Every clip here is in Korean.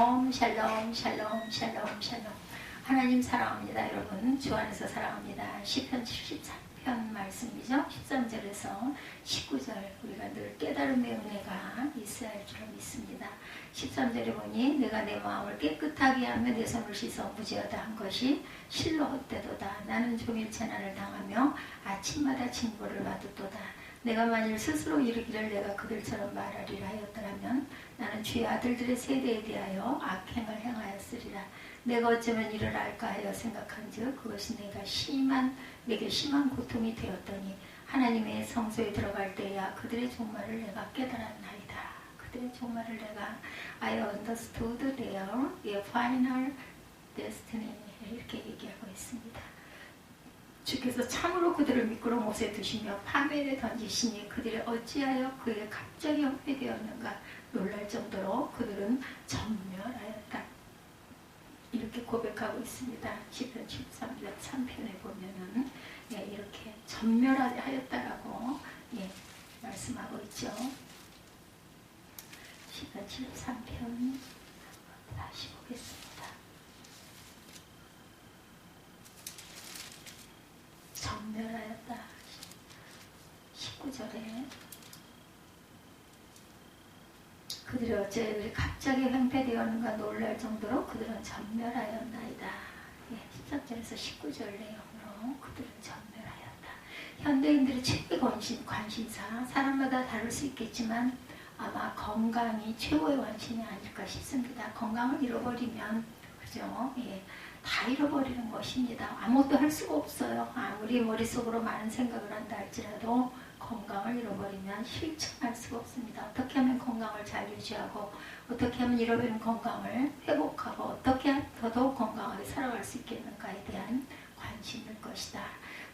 샬롬 샬롬 샬롬 샬롬 샬롬. 하나님 사랑합니다. 여러분 주 안에서 사랑합니다. 시편 73편 말씀이죠. 13절에서 19절 우리가 늘 깨달음의 은혜가 있어야 할 줄 믿습니다. 13절에 보니 내가 내 마음을 깨끗하게 하며 내 손을 씻어 무죄하다 한 것이 실로 헛되도다. 나는 종일 재난을 당하며 아침마다 징벌을 받았도다. 내가 만일 스스로 이르기를 내가 그들처럼 말하리라 하였더라면 나는 주의 아들들의 세대에 대하여 악행을 행하였으리라. 내가 어쩌면 이를 알까 하여 생각한즉 그것이 내게 심한 고통이 되었더니 하나님의 성소에 들어갈 때야 그들의 종말을 내가 깨달았나이다. 그들의 종말을 내가 I understood their final destiny 이렇게 얘기하고 있습니다. 주께서 참으로 그들을 미끄러 못에 두시며 파멸에 던지시니 그들이 어찌하여 그의 갑자기 헛되었는가 놀랄 정도로 그들은 전멸하였다. 이렇게 고백하고 있습니다. 시편 13편에 보면은 이렇게 전멸하였다라고 말씀하고 있죠. 시편 73편 다시 보겠습니다. 전멸하였다. 19절에 그들이 어째 갑자기 횡패되었는가 놀랄 정도로 그들은 전멸하였나이다. 13절에서 19절 내용으로 그들은 전멸하였다. 현대인들의 최대 관심사 사람마다 다를 수 있겠지만 아마 건강이 최고의 관심이 아닐까 싶습니다. 건강을 잃어버리면 그죠? 다 잃어버리는 것입니다. 아무것도 할 수가 없어요. 아무리 머릿속으로 많은 생각을 한다 할지라도 건강을 잃어버리면 실천할 수가 없습니다. 어떻게 하면 건강을 잘 유지하고 어떻게 하면 잃어버린 건강을 회복하고 어떻게 더더욱 건강하게 살아갈 수 있겠는가에 대한 관심일 것이다.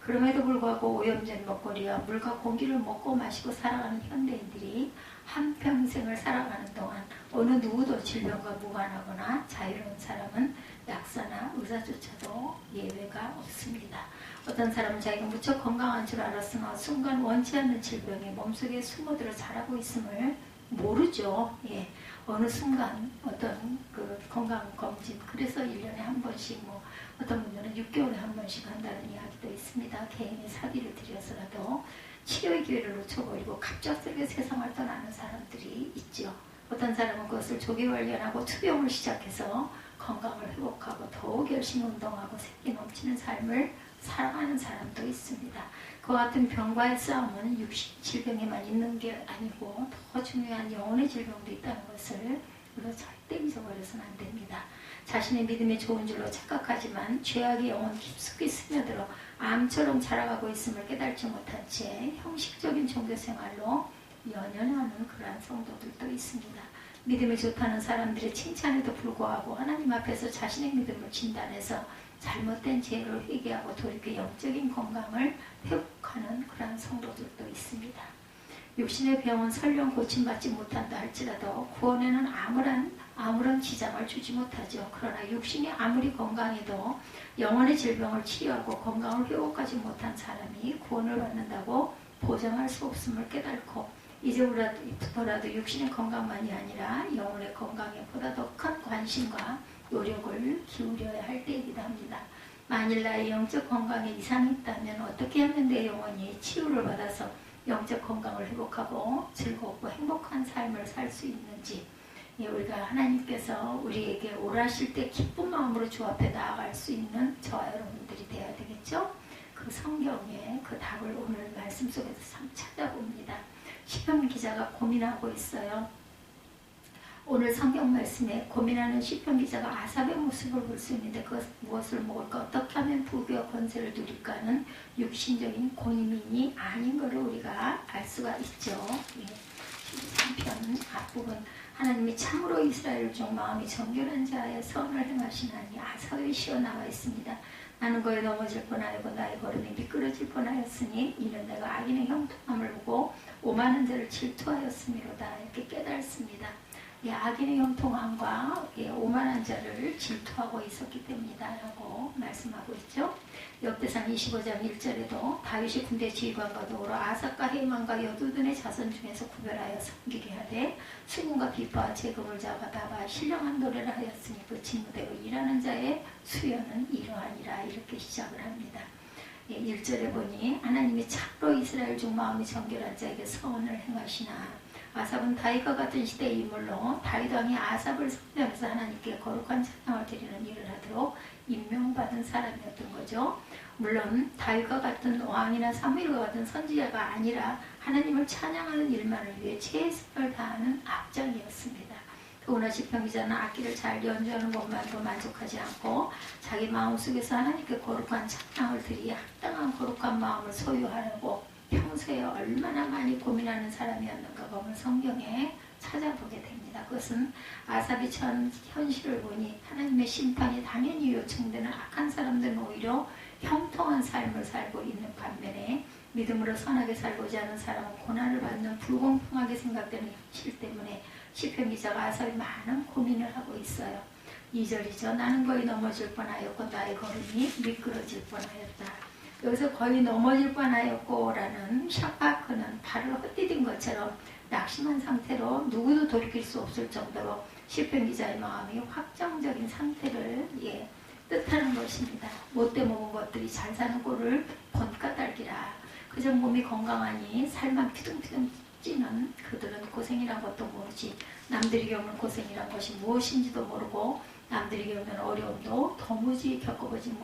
그럼에도 불구하고 오염된 먹거리와 물과 공기를 먹고 마시고 살아가는 현대인들이 한평생을 살아가는 동안 어느 누구도 질병과 무관하거나 자유로운 사람은 약사나 의사조차도 예외가 없습니다. 어떤 사람은 자기가 무척 건강한 줄 알았으나 순간 원치 않는 질병이 몸속에 숨어들어 자라고 있음을 모르죠. 어느 순간 어떤 그 건강검진 그래서 1년에 한 번씩 어떤 분들은 6개월에 한 번씩 한다는 이야기도 있습니다. 개인의 사비를 들여서라도 치료의 기회를 놓쳐버리고 갑작스럽게 세상을 떠나는 사람들이 있죠. 어떤 사람은 그것을 조기 발견하고 투병을 시작해서 건강을 회복하고 더욱 열심히 운동하고 생기 넘치는 삶을 살아가는 사람도 있습니다. 그와 같은 병과의 싸움은 육신 질병에만 있는 게 아니고 더 중요한 영혼의 질병도 있다는 것을 우리가 절대 잊어버려서는 안 됩니다. 자신의 믿음이 좋은 줄로 착각하지만 죄악의 영혼 깊숙이 스며들어 암처럼 자라가고 있음을 깨달지 못한 채 형식적인 종교생활로 연연하는 그러한 성도들도 있습니다. 믿음이 좋다는 사람들의 칭찬에도 불구하고 하나님 앞에서 자신의 믿음을 진단해서 잘못된 죄를 회개하고 돌이켜 영적인 건강을 회복하는 그러한 성도들도 있습니다. 육신의 병은 설령 고침받지 못한다 할지라도 구원에는 아무런 지장을 주지 못하죠. 그러나 육신이 아무리 건강해도 영혼의 질병을 치료하고 건강을 회복하지 못한 사람이 구원을 받는다고 보장할 수 없음을 깨닫고 이제부터라도 육신의 건강만이 아니라 영혼의 건강에 보다 더 큰 관심과 노력을 기울여야 할 때이기도 합니다. 만일 나의 영적 건강에 이상이 있다면 어떻게 하면 내 영혼이 치유를 받아서 영적 건강을 회복하고 즐겁고 행복한 삶을 살 수 있는지 우리가 하나님께서 우리에게 오라실 때 기쁜 마음으로 주 앞에 나아갈 수 있는 저와 여러분들이 되어야 되겠죠? 그 성경에 그 답을 오늘 말씀 속에서 찾아봅니다. 시편 기자가 고민하고 있어요. 오늘 성경 말씀에 고민하는 시편 기자가 아삽의 모습을 볼 수 있는데 그것 무엇을 먹을까 어떻게 하면 부귀와 권세를 누릴까 하는 육신적인 고민이 아닌 것을 우리가 알 수가 있죠. 13편 앞부분 하나님이 참으로 이스라엘 중 마음이 정결한 자의 선을 행하시나니 아삽의 시어 나와 있습니다. 나는 거에 넘어질 뻔하였고 나의 걸음이 미끄러질 뻔하였으니 이는 내가 악인의 형통함을 보고 오만한 자를 질투하였음이로다. 이렇게 깨달습니다. 악인의 형통함과 오만한 자를 질투하고 있었기 때문이다 라고 말씀하고 있죠. 역대상 25장 1절에도 다윗이 군대 지휘관과 더불어 아삭과 헤만과 여두둔의 자손 중에서 구별하여 섬기게 하되 수군과 비파와 재금을 잡아다가 신령한 노래를 하였으니 그 직무대로 일하는 자의 수여는 이러하니라. 이렇게 시작을 합니다. 1절에 보니 하나님이 참으로 이스라엘 중 마음이 정결한 자에게 서원을 행하시나 아삽은 다윗과 같은 시대의 인물로 다윗 왕이 아삽을 선정해서 하나님께 거룩한 찬양을 드리는 일을 하도록 임명받은 사람이었던 거죠. 물론 다윗과 같은 왕이나 사무엘과 같은 선지자가 아니라 하나님을 찬양하는 일만을 위해 최선을 다하는 악장이었습니다. 더구나 시편 기자는 악기를 잘 연주하는 것만으로 만족하지 않고 자기 마음속에서 하나님께 거룩한 찬양을 드리기에 합당한 거룩한 마음을 소유하려고 평소에 얼마나 많이 고민하는 사람이었는가 보면 성경에 찾아보게 됩니다. 그것은 아삽이 현실을 보니 하나님의 심판이 당연히 요청되는 악한 사람들은 오히려 형통한 삶을 살고 있는 반면에 믿음으로 선하게 살고자 하는 사람은 고난을 받는 불공평하게 생각되는 현실 때문에 시편 기자가 아삽이 많은 고민을 하고 있어요. 2절이죠. 나는 거의 넘어질 뻔하였고 나의 걸음이 미끄러질 뻔하였다. 여기서 거의 넘어질 뻔하였고 라는 샤파크는 발을 헛디딘 것처럼 낙심한 상태로 누구도 돌이킬 수 없을 정도로 시편 기자의 마음이 확정적인 상태를 뜻하는 것입니다. 못돼 먹은 것들이 잘 사는 꼴을 본까닭이라. 그저 몸이 건강하니 살만 피둥피둥 찌는 그들은 고생이란 것도 모르지 남들이 겪는 고생이란 것이 무엇인지도 모르고 남들이 겪는 어려움도 도무지 겪어보질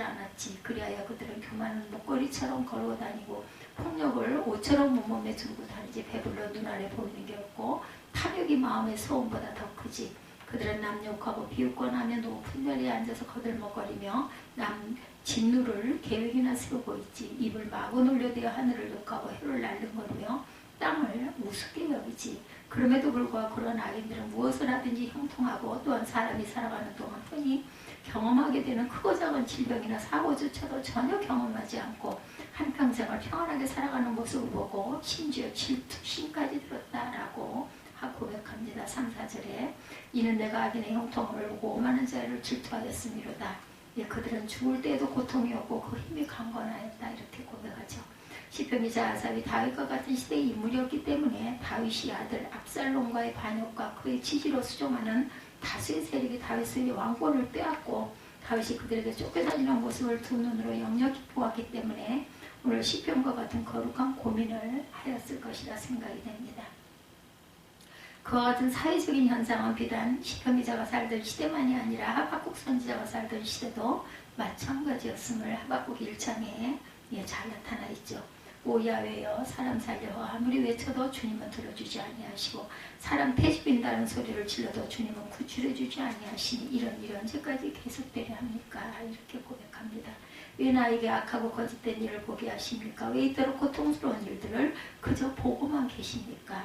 않았지. 그리하여 그들은 교만은 목걸이처럼 걸어 다니고 폭력을 옷처럼 몸에 들고 다니지 배불러 눈 아래 보이는 게 없고 탐욕이 마음의 소음보다 더 크지. 그들은 남 욕하고 비웃거나 하면 높은 자리에 앉아서 거들먹거리며 남 진누를 계획이나 세우고 있지. 입을 마구 놀려대어 하늘을 욕하고 해를 날름거리며 땅을 우습게 여기지. 그럼에도 불구하고 그런 악인들은 무엇을 하든지 형통하고 또한 사람이 살아가는 동안 흔히 경험하게 되는 크고 작은 질병이나 사고조차도 전혀 경험하지 않고 한평생을 평안하게 살아가는 모습을 보고 심지어 질투심까지 들었다라고 고백합니다. 3, 4절에 이는 내가 악인의 형통을 보고 오만한 자를 질투하였음이로다. 그들은 죽을 때에도 고통이 없고 그 힘이 강건하였다. 이렇게 고백하죠. 시편 기자 아삽이 다윗과 같은 시대의 인물이었기 때문에 다윗이 아들 압살롬과의 반역과 그의 지지로 수종하는 다수의 세력이 다윗의 왕권을 빼앗고 다윗이 그들에게 쫓겨다니는 모습을 두 눈으로 역력히 보았기 때문에 오늘 시편과 같은 거룩한 고민을 하였을 것이라 생각이 됩니다. 그와 같은 사회적인 현상은 비단 시편 기자가 살던 시대만이 아니라 하박국 선지자가 살던 시대도 마찬가지였음을 하박국 1장에 잘 나타나 있죠. 오 야훼여 사람 살려 아무리 외쳐도 주님은 들어주지 아니하시고 사람 태집인다는 소리를 질러도 주님은 구출해주지 아니하시니 이런 언제까지 계속되려 합니까? 이렇게 고백합니다. 왜 나에게 악하고 거짓된 일을 보게 하십니까? 왜 이토록 고통스러운 일들을 그저 보고만 계십니까?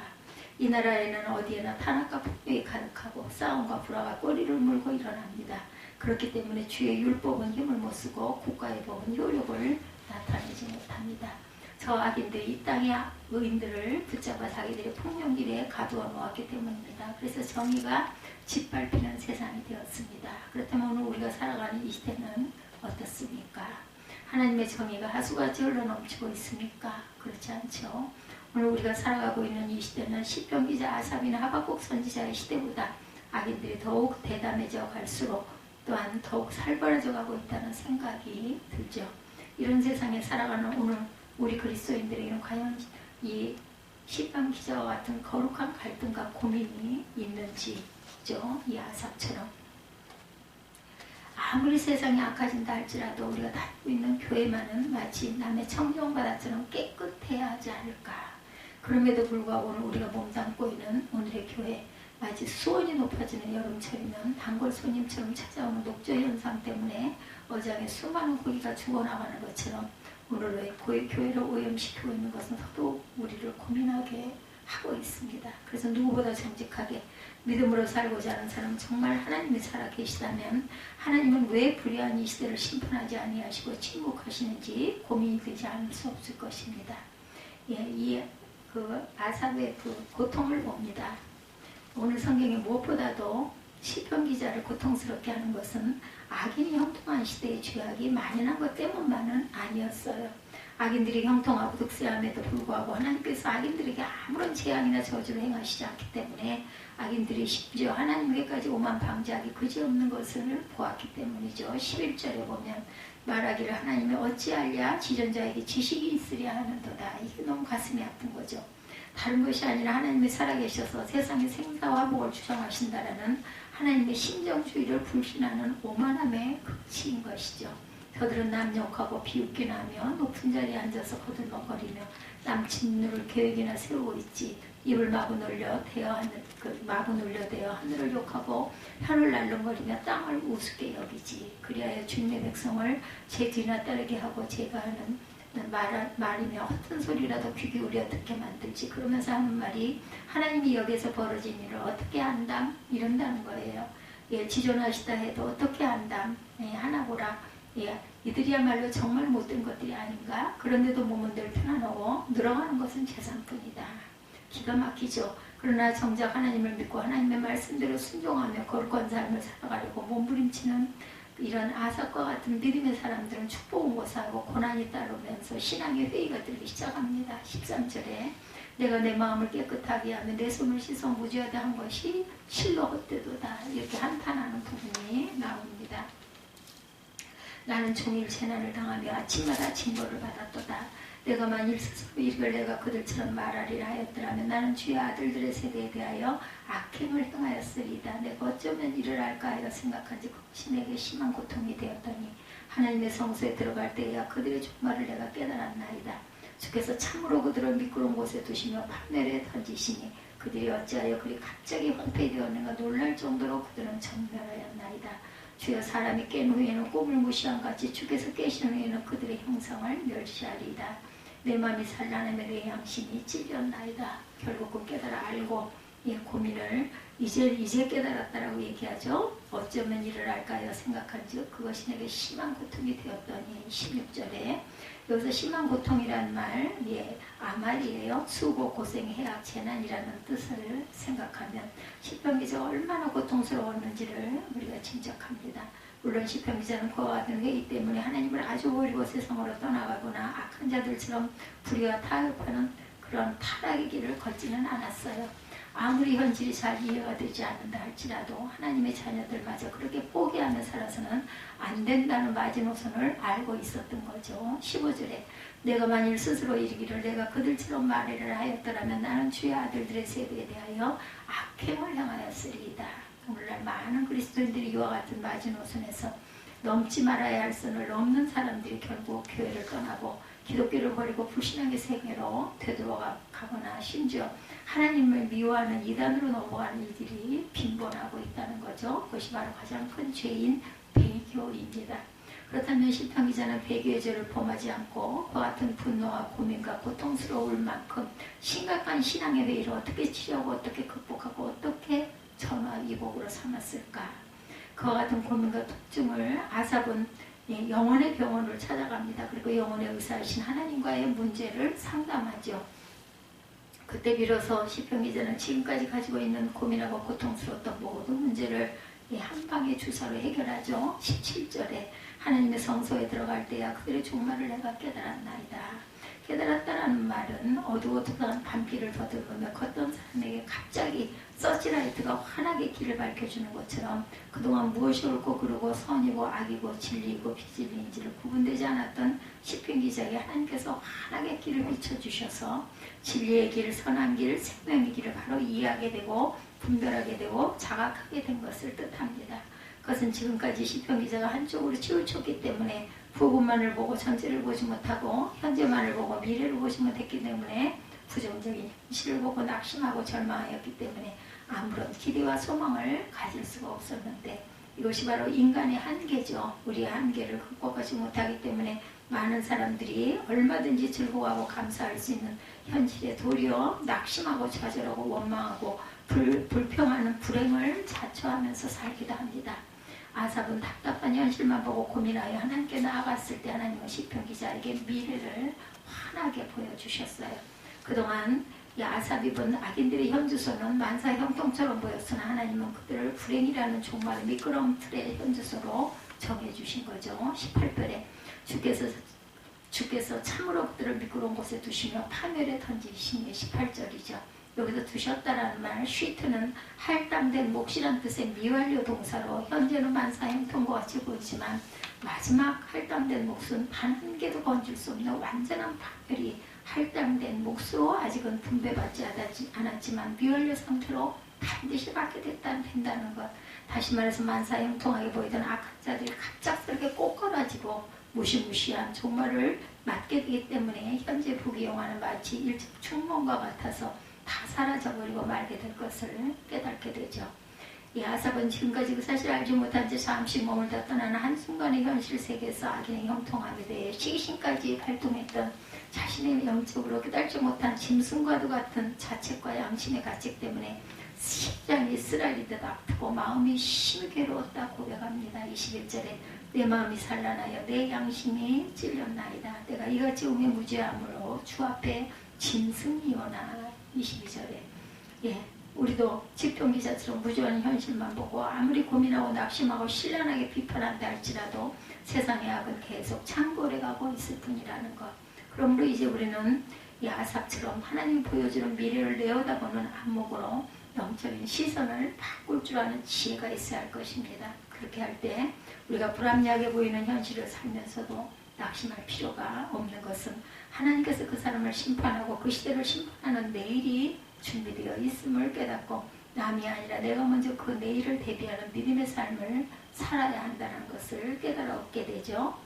이 나라에는 어디에나 탄압과 폭력이 가득하고 싸움과 불화가 꼬리를 물고 일어납니다. 그렇기 때문에 주의 율법은 힘을 못 쓰고 국가의 법은 효력을 나타내지 못합니다. 저 악인들이 이 땅의 의인들을 붙잡아 자기들의 폭력길에 가두어 놓았기 때문입니다. 그래서 정의가 짓밟히는 세상이 되었습니다. 그렇다면 오늘 우리가 살아가는 이 시대는 어떻습니까? 하나님의 정의가 하수같이 흘러넘치고 있습니까? 그렇지 않죠. 오늘 우리가 살아가고 있는 이 시대는 시편 기자 아삽이나 하박국 선지자의 시대보다 악인들이 더욱 대담해져 갈수록 또한 더욱 살벌해져 가고 있다는 생각이 들죠. 이런 세상에 살아가는 오늘 우리 그리스도인들에게는 과연 이 시편 기자와 같은 거룩한 갈등과 고민이 있는지죠. 이 아삽처럼. 아무리 세상이 악해진다 할지라도 우리가 다니고 있는 교회만은 마치 남의 청정바다처럼 깨끗해야 하지 않을까. 그럼에도 불구하고 오늘 우리가 몸담고 있는 오늘의 교회 마치 수온이 높아지는 여름철이면 단골 손님처럼 찾아오는 녹조 현상 때문에 어장에 수많은 고기가 죽어나가는 것처럼 오늘 교회를 오염시키고 있는 것은 더더욱 우리를 고민하게 하고 있습니다. 그래서 누구보다 정직하게 믿음으로 살고자 하는 사람은 정말 하나님이 살아계시다면 하나님은 왜 불의한 이 시대를 심판하지 아니하시고 침묵하시는지 고민이 되지 않을 수 없을 것입니다. 이 아삽의 그 고통을 봅니다. 오늘 성경에 무엇보다도 시편 기자를 고통스럽게 하는 것은 악인이 형통한 시대의 죄악이 만연한 것 때문만은 아니었어요. 악인들이 형통하고 득세함에도 불구하고 하나님께서 악인들에게 아무런 재앙이나 저주를 행하시지 않기 때문에 악인들이 심지어 하나님께까지 오만 방지하기 그지없는 것을 보았기 때문이죠. 11절에 보면 말하기를 하나님이 어찌하랴 지존자에게 지식이 있으랴 하는도다. 이게 너무 가슴이 아픈 거죠. 다른 것이 아니라 하나님이 살아계셔서 세상의 생사와 복을 주장하신다라는 하나님의 심정주의를 불신하는 오만함의 극치인 것이죠. 저들은 남 욕하고 비웃기나 하며 높은 자리에 앉아서 거들먹거리며 남 짓누를 계획이나 세우고 있지. 입을 마구 놀려 대어 하늘을 욕하고 혀를 날름거리며 땅을 우습게 여기지. 그리하여 주님의 백성을 제 뒤나 따르게 하고 제가 하는 말이며 헛된 소리라도 귀 기울여 듣게 만들지. 그러면서 하는 말이 하나님이 여기서 벌어진 일을 어떻게 안담? 이런다는 거예요. 예, 지존하시다 해도 어떻게 안담? 예, 하나보라. 예, 이들이야말로 정말 못된 것들이 아닌가? 그런데도 몸은 늘 편안하고 늘어가는 것은 재산뿐이다. 기가 막히죠. 그러나 정작 하나님을 믿고 하나님의 말씀대로 순종하며 거룩한 삶을 살아가려고 몸부림치는 이런 아삭과 같은 믿음의 사람들은 축복은 고사하고 고난이 따르면서 신앙의 회의가 들기 시작합니다. 13절에 내가 내 마음을 깨끗하게 하며 내 손을 씻어 무죄하다 한 것이 실로 헛되도다. 이렇게 한탄하는 부분이 나옵니다. 나는 종일 재난을 당하며 아침마다 징벌을 받았도다. 내가 만일 스스로 이르기를 내가 그들처럼 말하리라 하였더라면 나는 주의 아들들의 세대에 대하여 악행을 행하였으리이다. 내가 어쩌면 이를 알까 하여 생각한지 그것이 내게 심한 고통이 되었더니 하나님의 성소에 들어갈 때야 그들의 종말을 내가 깨달았나이다. 주께서 참으로 그들을 미끄러운 곳에 두시며 판매에 던지시니 그들이 어찌하여 그리 갑자기 황폐되었는가 놀랄 정도로 그들은 전멸하였나이다. 주여 사람이 깬 후에는 꿈을 무시한 같이 주께서 깨신 후에는 그들의 형상을 멸시하리이다. 내 마음이 산란하며 내 양심이 찔렸나이다. 결국은 깨달아 알고 고민을 이제 깨달았다라고 얘기하죠. 어쩌면 이를 알까요 생각한즉 그것이 내게 심한 고통이 되었더니 16절에 여기서 심한 고통이란 말 아말이에요. 수고 고생 해악 재난이라는 뜻을 생각하면 시편 기자가 얼마나 고통스러웠는지를 우리가 짐작합니다. 물론 시편 기자는 그와 같은 회의 때문에 하나님을 아주 버리고 세상으로 떠나가거나 악한 자들처럼 불의와 타협하는 그런 타락의 길을 걷지는 않았어요. 아무리 현실이 잘 이해가 되지 않는다 할지라도 하나님의 자녀들마저 그렇게 포기하며 살아서는 안 된다는 마지노선을 알고 있었던 거죠. 15절에 내가 만일 스스로 이르기를 내가 그들처럼 말하리라 하였더라면 나는 주의 아들들의 세대에 대하여 악행을 행하였으리이다. 오늘날 많은 그리스도인들이 이와 같은 마지노선에서 넘지 말아야 할 선을 넘는 사람들이 결국 교회를 떠나고 기독교를 버리고 불신앙의 세계로 되돌아가거나 심지어 하나님을 미워하는 이단으로 넘어가는 일들이 빈번하고 있다는 거죠. 그것이 바로 가장 큰 죄인 배교입니다. 그렇다면 시편 기자는 배교의 죄를 범하지 않고 그와 같은 분노와 고민과 고통스러울 만큼 심각한 신앙의 회의를 어떻게 치료하고 어떻게 극복하고 어떻게 전화위복으로 삼았을까? 그와 같은 고민과 통증을 아삽은 영혼의 병원을 찾아갑니다. 그리고 영혼의 의사이신 하나님과의 문제를 상담하죠. 그때 비로소 시편 기자는 지금까지 가지고 있는 고민하고 고통스러웠던 모든 문제를 한 방의 주사로 해결하죠. 17절에 하나님의 성소에 들어갈 때야 그들의 종말을 내가 깨달았나이다. 깨달았다라는 말은 어두워두던 밤길을 더듬으며 걷던 사람에게 갑자기 서치라이트가 환하게 길을 밝혀주는 것처럼 그동안 무엇이 옳고 그르고 선이고 악이고 진리이고 비진리인지를 구분되지 않았던 시편 기자에게 하나님께서 환하게 길을 비춰주셔서 진리의 길, 선한 길, 생명의 길을 바로 이해하게 되고 분별하게 되고 자각하게 된 것을 뜻합니다. 그것은 지금까지 시편 기자가 한쪽으로 치우쳤기 때문에 부분만을 보고 전체를 보지 못하고 현재만을 보고 미래를 보지 못했기 때문에 부정적인 현실을 보고 낙심하고 절망하였기 때문에 아무런 기대와 소망을 가질 수가 없었는데 이것이 바로 인간의 한계죠. 우리의 한계를 극복하지 못하기 때문에 많은 사람들이 얼마든지 즐거워하고 감사할 수 있는 현실에 도리어 낙심하고 좌절하고 원망하고 불평하는 불행을 자초하면서 살기도 합니다. 아삽은 답답한 현실만 보고 고민하여 하나님께 나아갔을 때 하나님은 시편 기자에게 미래를 환하게 보여주셨어요. 그동안 이 아삽 입은 악인들의 현주소는 만사 형통처럼 보였으나 하나님은 그들을 불행이라는 종말의 미끄러운 틀의 현주소로 정해주신 거죠. 18절에 주께서 참으로 그들을 미끄러운 곳에 두시며 파멸에 던지시니 18절이죠. 여기서 두셨다라는 말, 쉬트는 할당된 몫이란 뜻의 미완료 동사로 현재는 만사 형통과 같이 보이지만 마지막 할당된 몫은 단 한 개도 건질 수 없는 완전한 파멸이 할당된 몫으로 아직은 분배받지 않았지만 미완료 상태로 반드시 받게 된다는 것. 다시 말해서 만사 형통하게 보이던 악한 자들이 갑작스럽게 꼬꾸라지고 무시무시한 종말을 맞게 되기 때문에 현재 부귀영화는 마치 일찍 충mon과 같아서 다 사라져버리고 말게 될 것을 깨닫게 되죠. 이 아삽은 지금까지 그 사실을 알지 못한 채 잠시 몸을 다 떠나는 한순간의 현실 세계에서 악인의 형통함에 대해 시기심까지 발동했던 자신의 영적으로 깨달지 못한 짐승과도 같은 자책과 양심의 가책 때문에 심장이 쓰라리듯 아프고 마음이 심히 괴로웠다 고백합니다. 21절에 내 마음이 산란하여 내 양심이 찔렸나이다. 내가 이같이 음에 무죄함으로 주 앞에 짐승이오나. 22절에 우리도 지평기자처럼 무죄한 현실만 보고 아무리 고민하고 낙심하고 신란하게 비판한다 할지라도 세상의 악은 계속 창궐해 가고 있을 뿐이라는 것. 그러므로 이제 우리는 이 아삽처럼 하나님이 보여주는 미래를 내어다보는 안목으로 영적인 시선을 바꿀 줄 아는 지혜가 있어야 할 것입니다. 그렇게 할 때 우리가 불합리하게 보이는 현실을 살면서도 낙심할 필요가 없는 것은 하나님께서 그 사람을 심판하고 그 시대를 심판하는 내일이 준비되어 있음을 깨닫고 남이 아니라 내가 먼저 그 내일을 대비하는 믿음의 삶을 살아야 한다는 것을 깨달아 얻게 되죠.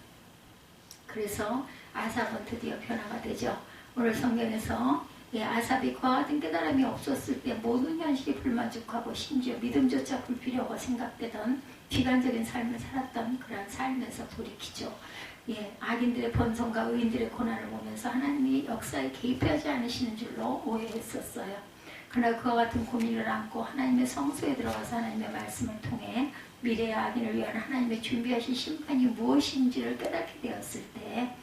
그래서 아삽은 드디어 변화가 되죠. 오늘 성경에서 아삽이 그와 같은 깨달음이 없었을 때 모든 현실이 불만족하고 심지어 믿음조차 불필요하고 생각되던 비관적인 삶을 살았던 그런 삶에서 돌이키죠. 악인들의 번성과 의인들의 고난을 보면서 하나님이 역사에 개입하지 않으시는 줄로 오해했었어요. 그러나 그와 같은 고민을 안고 하나님의 성소에 들어가서 하나님의 말씀을 통해 미래의 악인을 위한 하나님의 준비하신 심판이 무엇인지를 깨닫게 되었을 때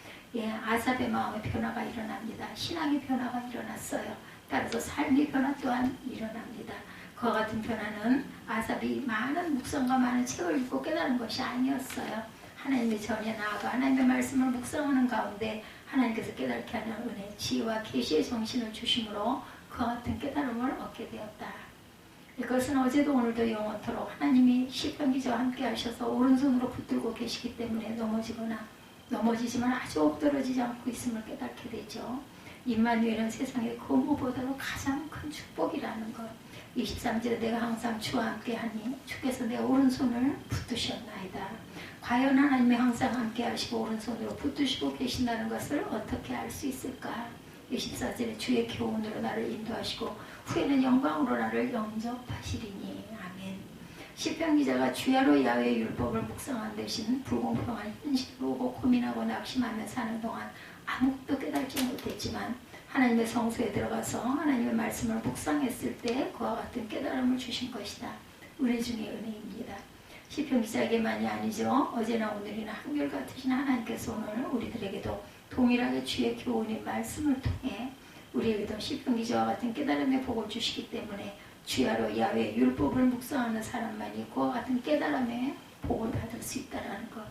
아삽의 마음의 변화가 일어납니다. 신앙의 변화가 일어났어요. 따라서 삶의 변화 또한 일어납니다. 그와 같은 변화는 아삽이 많은 묵상과 많은 책을 읽고 깨달은 것이 아니었어요. 하나님의 전에 나아가 하나님의 말씀을 묵상하는 가운데 하나님께서 깨닫게 하는 은혜, 지혜와 계시의 정신을 주심으로 그와 같은 깨달음을 얻게 되었다. 이것은 어제도 오늘도 영원토록 하나님이 시편 기자와 함께 하셔서 오른손으로 붙들고 계시기 때문에 넘어지지만 아주 엎드러지지 않고 있음을 깨닫게 되죠. 임마누엘은 세상의 그 무엇보다도 가장 큰 축복이라는 것. 23절에 내가 항상 주와 함께 하니 주께서 내 오른손을 붙드셨나이다. 과연 하나님이 항상 함께 하시고 오른손으로 붙드시고 계신다는 것을 어떻게 알 수 있을까? 24절에 주의 교훈으로 나를 인도하시고 후에는 영광으로 나를 영접하시리니. 아멘. 시편 기자가 주야로 야훼의 율법을 묵상한 대신 불공평한 현실을 보고 고민하고 낙심하며 사는 동안 아무것도 깨달지 못했지만 하나님의 성소에 들어가서 하나님의 말씀을 묵상했을 때 그와 같은 깨달음을 주신 것이다. 은혜 중에 은혜입니다. 시편 기자에게만이 아니죠. 어제나 오늘이나 한결같으신 하나님께서 오늘 우리들에게도 동일하게 주의 교훈의 말씀을 통해 우리에게도 시편 기자와 같은 깨달음의 복을 주시기 때문에 주야로 야훼의 율법을 묵상하는 사람만이 그와 같은 깨달음의 복을 받을 수 있다는 것.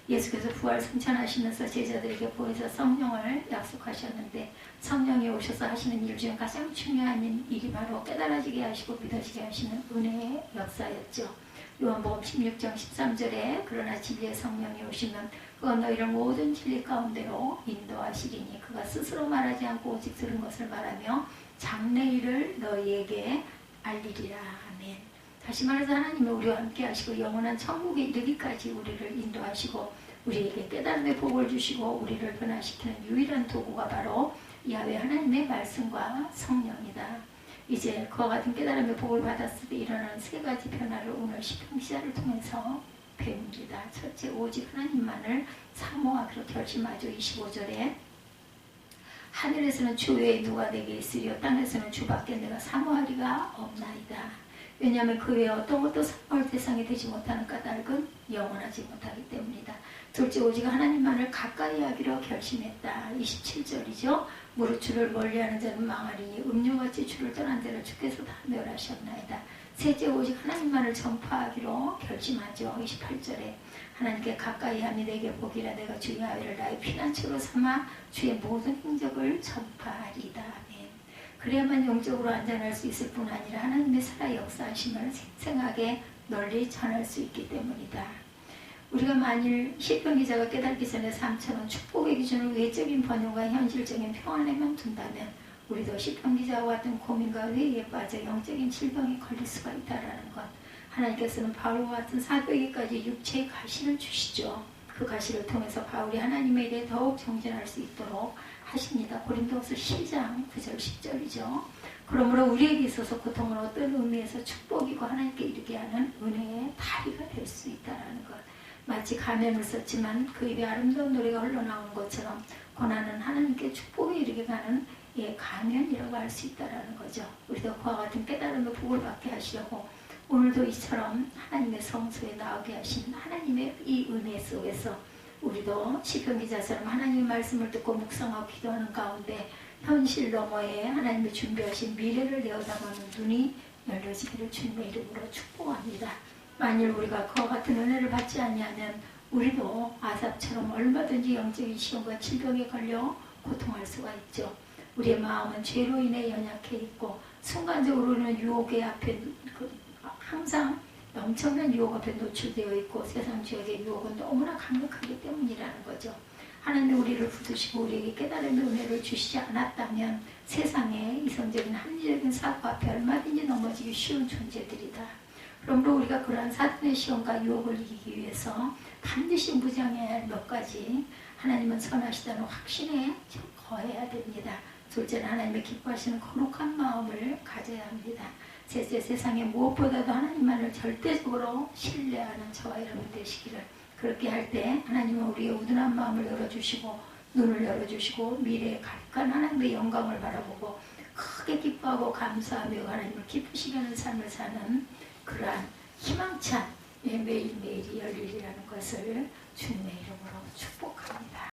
예수께서 부활 승천하시면서 제자들에게 보여서 성령을 약속하셨는데 성령이 오셔서 하시는 일 중에 가장 중요한 일이 바로 깨달아지게 하시고 믿어지게 하시는 은혜의 역사였죠. 요한복음 16장 13절에 그러나 진리의 성령이 오시면 그가 너희를 모든 진리 가운데로 인도하시리니 그가 스스로 말하지 않고 오직 들은 것을 말하며 장래일을 너희에게 알리리라. 아멘. 다시 말해서 하나님은 우리와 함께 하시고 영원한 천국에 이르기까지 우리를 인도하시고 우리에게 깨달음의 복을 주시고 우리를 변화시키는 유일한 도구가 바로 야훼 하나님의 말씀과 성령이다. 이제 그와 같은 깨달음의 복을 받았을 때 일어나는 세 가지 변화를 오늘 시편 기자를 통해서 배웁니다. 첫째, 오직 하나님만을 사모하기로 결심하죠. 25절에 하늘에서는 주 외에 누가 내게 있으리요 땅에서는 주밖에 내가 사모하리가 없나이다. 왜냐하면 그 외에 어떤 것도 선물 대상이 되지 못하는 까닭은 영원하지 못하기 때문이다. 둘째, 오직 하나님만을 가까이 하기로 결심했다. 27절이죠. 무릇 주를 멀리하는 자는 망하리니 음료같이 주를 떠난 자를 주께서 다 멸하셨나이다. 셋째, 오직 하나님만을 전파하기로 결심하죠. 28절에 하나님께 가까이 함이 내게 복이라. 내가 주의 아위를 나의 피난처로 삼아 주의 모든 행적을 전파하리다. 아멘. 그래야만 영적으로 안전할 수 있을 뿐 아니라 하나님의 살아 역사하심을 생생하게 널리 전할 수 있기 때문이다. 우리가 만일 시편 기자가 깨닫기 전에 삶처럼 축복의 기준을 외적인 번영과 현실적인 평안에만 둔다면 우리도 시편 기자와 같은 고민과 회의에 빠져 영적인 질병에 걸릴 수가 있다는 것. 하나님께서는 바울과 같은 사도에게까지 육체의 가시를 주시죠. 그 가시를 통해서 바울이 하나님에 대해 더욱 정진할 수 있도록 하십니다. 고린도후서 10장 9절 10절이죠. 그러므로 우리에게 있어서 고통은 어떤 의미에서 축복이고 하나님께 이르게 하는 은혜의 다리가 될 수 있다는 것. 마치 가면을 썼지만 그 입에 아름다운 노래가 흘러나오는 것처럼 고난은 하나님께 축복에 이르게 가는 가면이라고 할 수 있다는 거죠. 우리도 그와 같은 깨달음의 복을 받게 하시려고 오늘도 이처럼 하나님의 성소에 나오게 하신 하나님의 이 은혜 속에서 우리도 시편 기자처럼 하나님의 말씀을 듣고 묵상하고 기도하는 가운데 현실 너머에 하나님이 준비하신 미래를 내어다보는 눈이 열려지기를 주님의 이름으로 축복합니다. 만일 우리가 그와 같은 은혜를 받지 않냐면 우리도 아삽처럼 얼마든지 영적인 시험과 질병에 걸려 고통할 수가 있죠. 우리의 마음은 죄로 인해 연약해 있고 순간적으로는 유혹의 앞에 항상 엄청난 유혹 앞에 노출되어 있고 세상 지역의 유혹은 너무나 강력하기 때문이라는 거죠. 하나님 우리를 붙드시고 우리에게 깨달음의 은혜를 주시지 않았다면 세상의 이성적인 합리적인 사고 앞에 얼마든지 넘어지기 쉬운 존재들이다. 그러므로 우리가 그러한 사탄의 시험과 유혹을 이기기 위해서 반드시 무장해야 할 몇 가지 하나님은 선하시다는 확신에 거해야 됩니다. 둘째는 하나님의 기뻐하시는 거룩한 마음을 가져야 합니다. 셋째, 세상에 무엇보다도 하나님만을 절대적으로 신뢰하는 저와 여러분 되시기를. 그렇게 할 때 하나님은 우리의 우둔한 마음을 열어주시고 눈을 열어주시고 미래에 가득한 하나님의 영광을 바라보고 크게 기뻐하고 감사하며 하나님을 기쁘시게 하는 삶을 사는 그러한 희망찬 매일매일이 열리리라는 것을 주님의